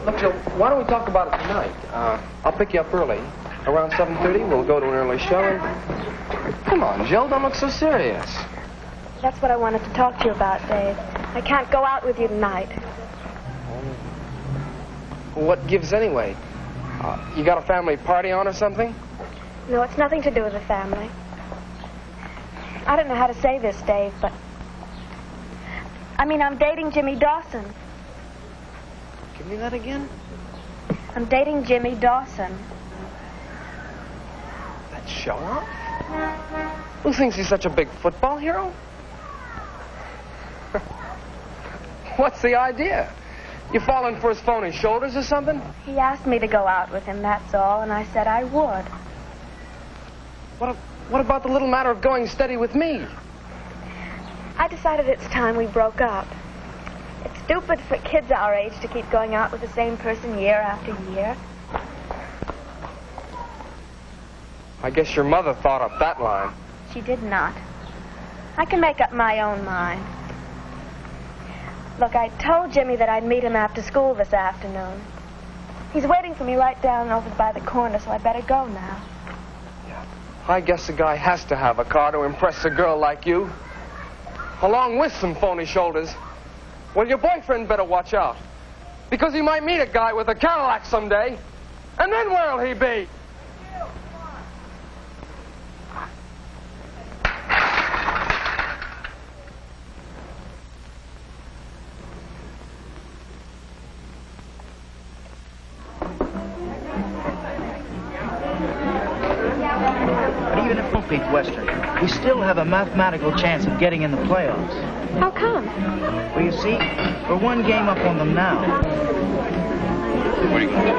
Look, Joe, why don't we talk about it tonight? I'll pick you up early. Around 7:30, we'll go to an early show. Come on, Jill, don't look so serious. That's what I wanted to talk to you about, Dave. I can't go out with you tonight. What gives anyway? You got a family party on or something? No, it's nothing to do with the family. I don't know how to say this, Dave, but... I'm dating Jimmy Dawson. Give me that again? I'm dating Jimmy Dawson. That show off? Who thinks he's such a big football hero? What's the idea? You falling for his phony shoulders or something? He asked me to go out with him, that's all, and I said I would. What about the little matter of going steady with me? I decided it's time we broke up. It's stupid for kids our age to keep going out with the same person year after year. I guess your mother thought up that line. She did not. I can make up my own mind. Look, I told Jimmy that I'd meet him after school this afternoon. He's waiting for me right down over by the corner, so I better go now. Yeah. I guess a guy has to have a car to impress a girl like you. Along with some phony shoulders. Well, your boyfriend better watch out. Because he might meet a guy with a Cadillac someday. And then where'll he be? Even if we beat Western, we still have a mathematical chance of getting in the playoffs. How come? Well, you see, we're one game up on them now. What are you going to do?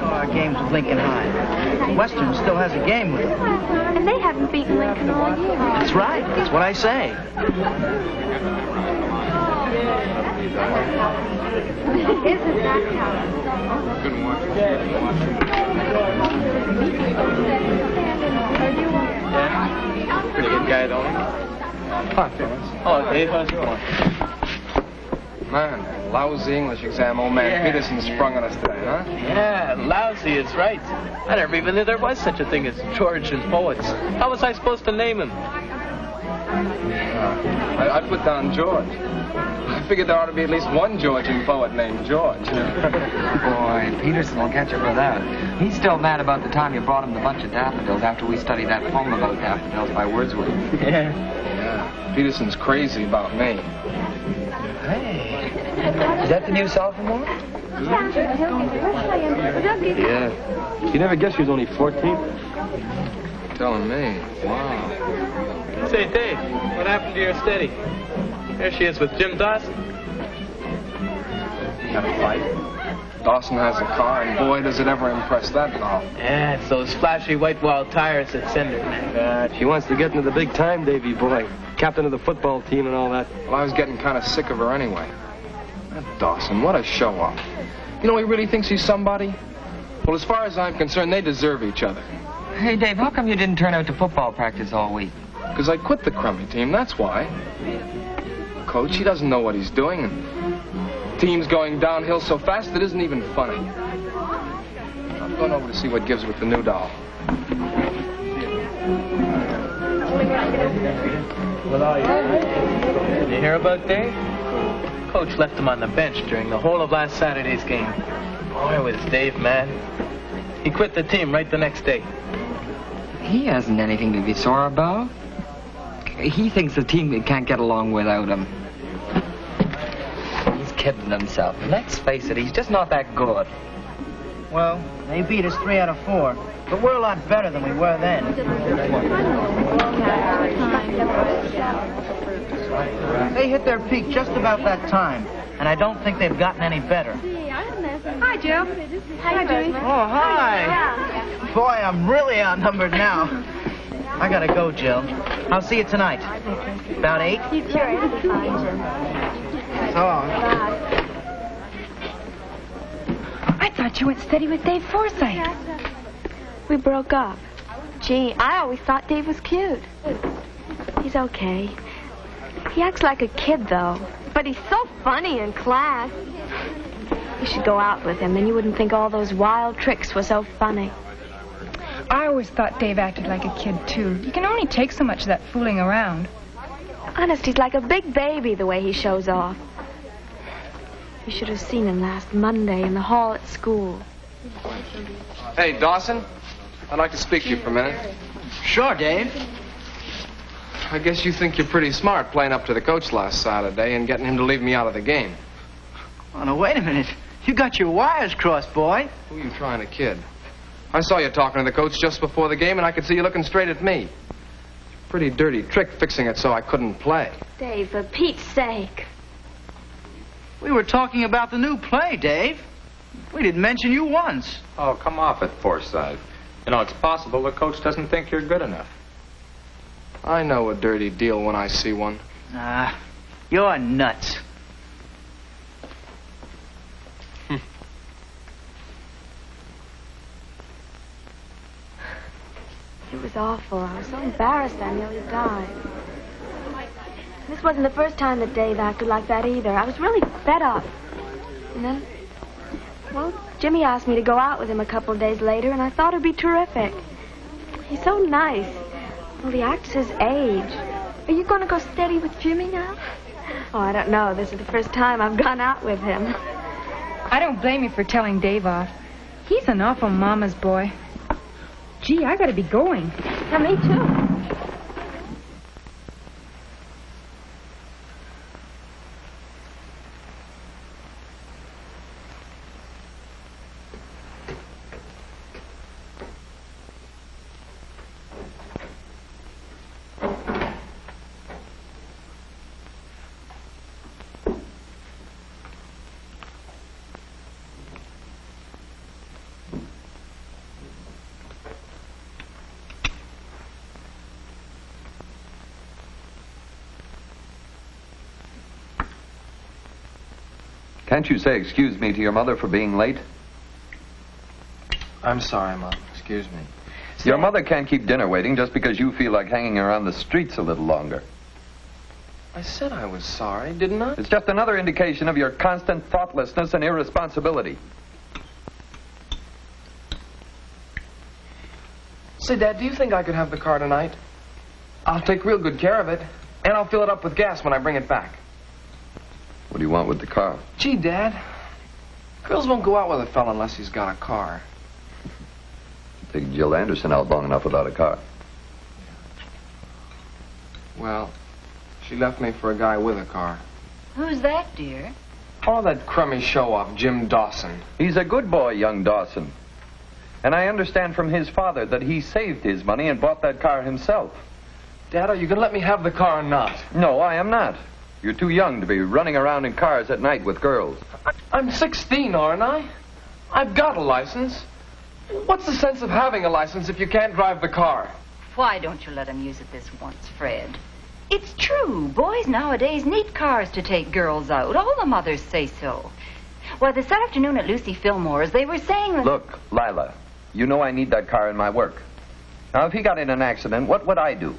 Our games with Lincoln High. Western still has a game with them. And they haven't beaten Lincoln all year. That's right. That's what I say. Isn't that how? Couldn't watch it. Yeah. Pretty good guy, don't he? Hi, fellas. Oh, Dave, how's it going? Man, lousy English exam, old man. Yeah. Peterson sprung on us today, huh? Yeah, lousy is right. I never even knew there was such a thing as George and poets. How was I supposed to name him? I put down George. I figured there ought to be at least one Georgian poet named George. Boy, Peterson will catch you for that. He's still mad about the time you brought him the bunch of daffodils after we studied that poem about daffodils by Wordsworth. Yeah, Peterson's crazy about me. Hey, is that the new sophomore? Yeah. You never guessed she was only 14? Telling me. Wow. Say, Dave, what happened to your steady? There she is with Jim Dawson. You had a fight? Dawson has a car, and boy, does it ever impress that doll. Yeah, it's those flashy white wall tires that send her. She wants to get into the big time, Davy boy. Captain of the football team and all that. Well, I was getting kind of sick of her anyway. That Dawson, what a show-off. You know, he really thinks he's somebody? Well, as far as I'm concerned, they deserve each other. Hey, Dave, how come you didn't turn out to football practice all week? Because I quit the crummy team, that's why. Coach, he doesn't know what he's doing. And team's going downhill so fast it isn't even funny. I'm going over to see what gives with the new doll. You hear about Dave? Coach left him on the bench during the whole of last Saturday's game. Boy, was Dave mad. He quit the team right the next day. He hasn't anything to be sore about. He thinks the team can't get along without him. He's kidding himself. Let's face it, he's just not that good. Well, they beat us 3 out of 4, but we're a lot better than we were then. They hit their peak just about that time, and I don't think they've gotten any better. Hi, Joe. Hi, Joey. Oh, hi. Boy, I'm really outnumbered now. I gotta go, Jill. I'll see you tonight. About 8? Sure, it'll be fine, Jim. So long. I thought you went steady with Dave Forsythe. We broke up. Gee, I always thought Dave was cute. He's okay. He acts like a kid, though. But he's so funny in class. You should go out with him, then you wouldn't think all those wild tricks were so funny. I always thought Dave acted like a kid, too. You can only take so much of that fooling around. Honest, he's like a big baby the way he shows off. You should have seen him last Monday in the hall at school. Hey, Dawson. I'd like to speak to you for a minute. Sure, Dave. I guess you think you're pretty smart playing up to the coach last Saturday and getting him to leave me out of the game. Oh, now, wait a minute. You got your wires crossed, boy. Who are you trying to kid? I saw you talking to the coach just before the game, and I could see you looking straight at me. Pretty dirty trick fixing it so I couldn't play. Dave, for Pete's sake. We were talking about the new play, Dave. We didn't mention you once. Oh, come off it, Forsythe. You know, it's possible the coach doesn't think you're good enough. I know a dirty deal when I see one. Ah, you're nuts. It was awful. I was so embarrassed I nearly died. This wasn't the first time that Dave acted like that either. I was really fed up. And then, well, Jimmy asked me to go out with him a couple of days later, and I thought it'd be terrific. He's so nice. Well, he acts his age. Are you going to go steady with Jimmy now? Oh, I don't know. This is the first time I've gone out with him. I don't blame you for telling Dave off. He's an awful mama's boy. Gee, I gotta be going. Yeah, me too. Can't you say excuse me to your mother for being late? I'm sorry, Mom. Excuse me. Your mother can't keep dinner waiting just because you feel like hanging around the streets a little longer. I said I was sorry, didn't I? It's just another indication of your constant thoughtlessness and irresponsibility. Say, Dad, do you think I could have the car tonight? I'll take real good care of it, and I'll fill it up with gas when I bring it back. What do you want with the car? Gee, Dad, girls won't go out with a fella unless he's got a car. Take Jill Anderson out long enough without a car. Well, she left me for a guy with a car. Who's that, dear? Oh, that crummy show-off, Jim Dawson. He's a good boy, young Dawson. And I understand from his father that he saved his money and bought that car himself. Dad, are you going to let me have the car or not? No, I am not. You're too young to be running around in cars at night with girls. I'm 16, aren't I? I've got a license. What's the sense of having a license if you can't drive the car? Why don't you let him use it this once, Fred? It's true. Boys nowadays need cars to take girls out. All the mothers say so. Well, this afternoon at Lucy Fillmore's, they were saying that... Look, Lila, you know I need that car in my work. Now, if he got in an accident, what would I do?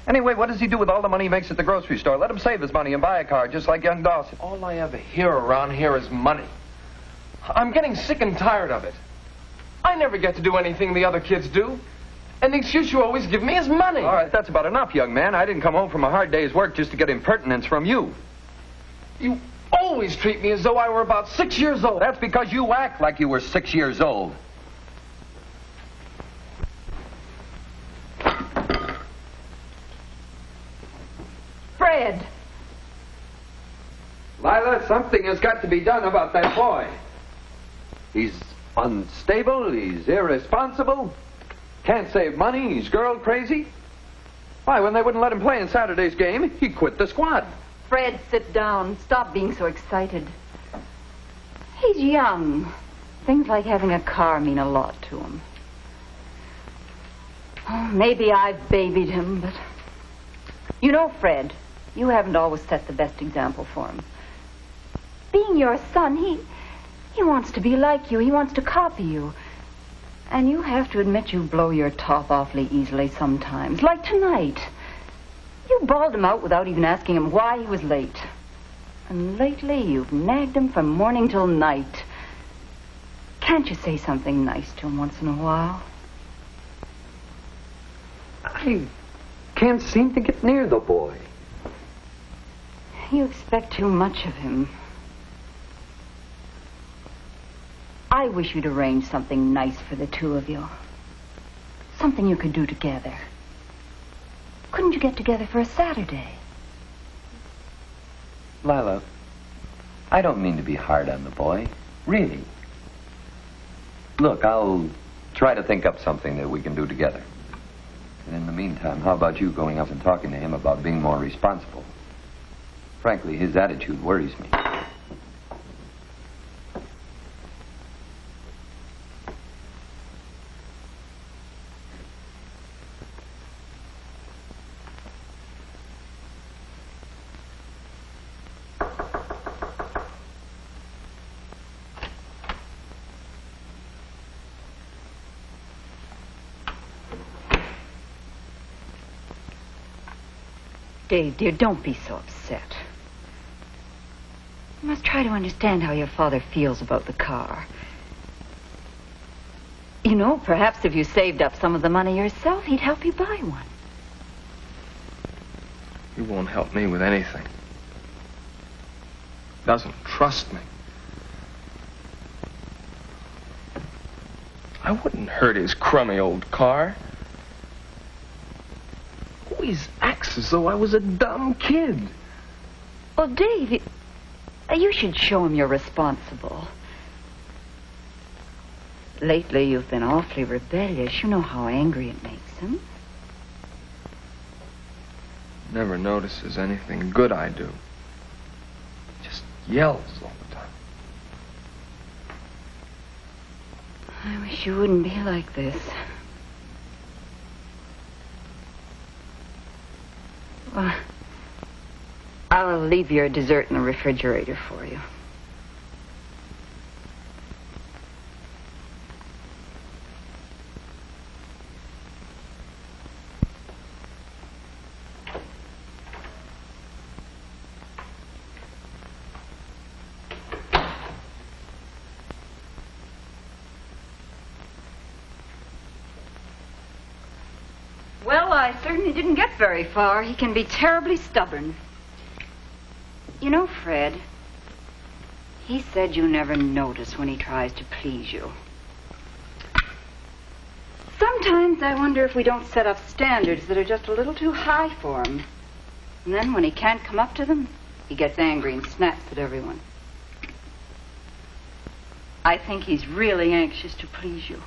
Anyway, what does he do with all the money he makes at the grocery store? Let him save his money and buy a car, just like young Dawson. All I ever hear around here is money. I'm getting sick and tired of it. I never get to do anything the other kids do. And the excuse you always give me is money. All right, that's about enough, young man. I didn't come home from a hard day's work just to get impertinence from you. You always treat me as though I were about 6 years old. That's because you act like you were 6 years old. Fred! Lila, something has got to be done about that boy. He's unstable, he's irresponsible, can't save money, he's girl crazy. Why, when they wouldn't let him play in Saturday's game, he quit the squad. Fred, sit down. Stop being so excited. He's young. Things like having a car mean a lot to him. Oh, maybe I've babied him, but... You know, Fred, you haven't always set the best example for him. Being your son, he wants to be like you. He wants to copy you. And you have to admit you blow your top awfully easily sometimes. Like tonight. You bawled him out without even asking him why he was late. And lately, you've nagged him from morning till night. Can't you say something nice to him once in a while? I can't seem to get near the boy. You expect too much of him. I wish you'd arrange something nice for the two of you. Something you could do together. Couldn't you get together for a Saturday? Lila, I don't mean to be hard on the boy. Really. Look, I'll try to think up something that we can do together. And in the meantime, how about you going up and talking to him about being more responsible? Frankly, his attitude worries me. Dave, dear, don't be so upset. You must try to understand how your father feels about the car. You know, perhaps if you saved up some of the money yourself, he'd help you buy one. He won't help me with anything. Doesn't trust me. I wouldn't hurt his crummy old car. Always acts as though I was a dumb kid. Well, Dave, you should show him you're responsible. Lately, you've been awfully rebellious. You know how angry it makes him. Never notices anything good I do. Just yells all the time. I wish you wouldn't be like this. Well, I'll leave your dessert in the refrigerator for you. Well, I certainly didn't get very far. He can be terribly stubborn. You know, Fred, he said you never notice when he tries to please you. Sometimes I wonder if we don't set up standards that are just a little too high for him. And then when he can't come up to them, he gets angry and snaps at everyone. I think he's really anxious to please you.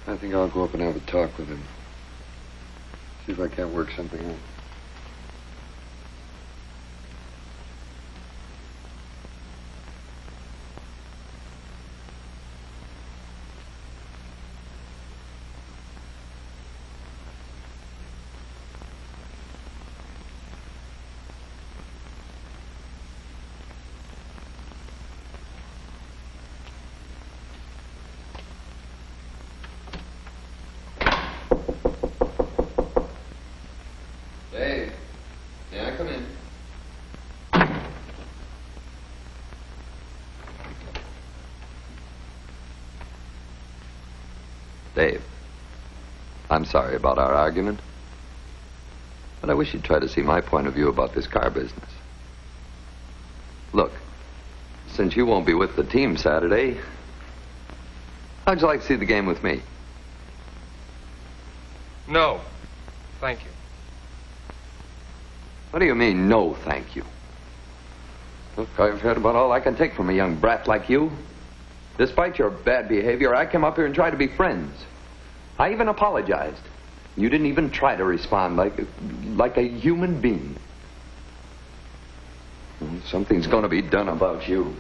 I think I'll go up and have a talk with him. See if I can't work something out. Dave, I'm sorry about our argument, but I wish you'd try to see my point of view about this car business. Look, since you won't be with the team Saturday, how'd you like to see the game with me? No. Thank you. What do you mean, no, thank you? Look, I've heard about all I can take from a young brat like you. Despite your bad behavior, I came up here and tried to be friends. I even apologized. You didn't even try to respond like a human being. Something's going to be done about you.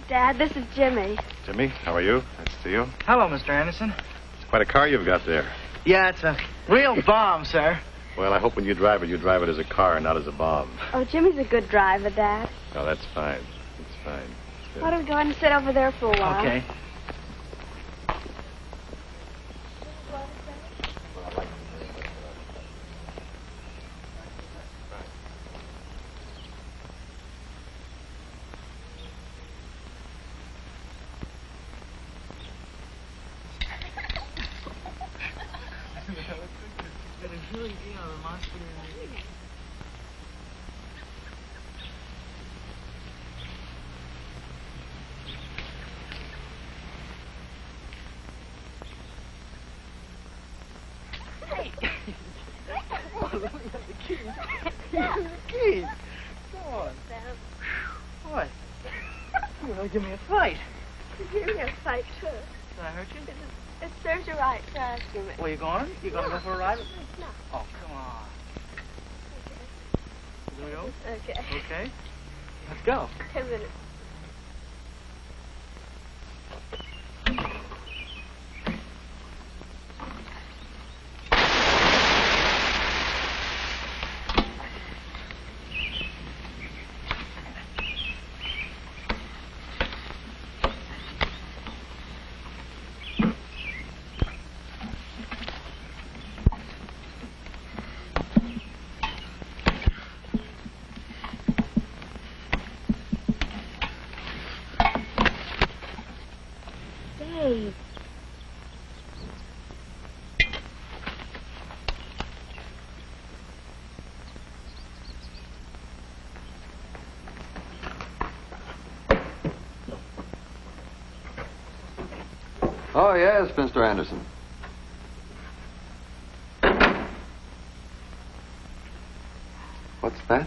Dad, this is Jimmy. Jimmy, how are you? Nice to see you. Hello, Mr. Anderson. It's quite a car you've got there. Yeah, it's a real bomb, sir. Well, I hope when you drive it as a car and not as a bomb. Oh, Jimmy's a good driver, Dad. Oh, that's fine. That's fine. That's good. Why don't we go ahead and sit over there for a while? Okay. What? You're going to give me a fight. You're giving me a fight, too. Did I hurt you? It serves you right for asking me. Where you going? You going to go for a ride? No. Oh, come on. Here we go? Okay. Okay. Let's go. 10 minutes. Dave. Oh, yes, Mr. Anderson. What's that?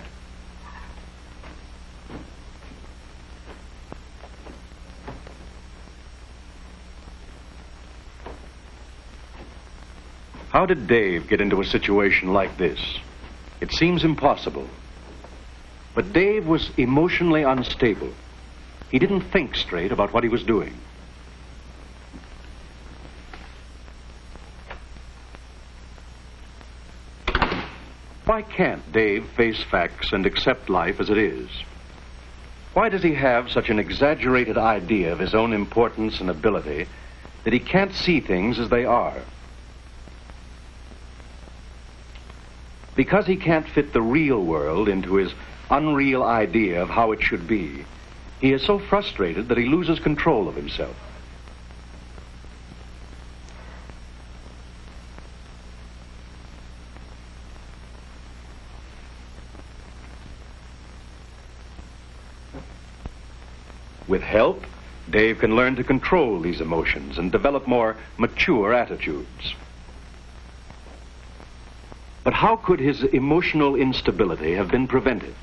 How did Dave get into a situation like this? It seems impossible. But Dave was emotionally unstable. He didn't think straight about what he was doing. Why can't Dave face facts and accept life as it is? Why does he have such an exaggerated idea of his own importance and ability that he can't see things as they are? Because he can't fit the real world into his unreal idea of how it should be, he is so frustrated that he loses control of himself. With help, Dave can learn to control these emotions and develop more mature attitudes. But how could his emotional instability have been prevented?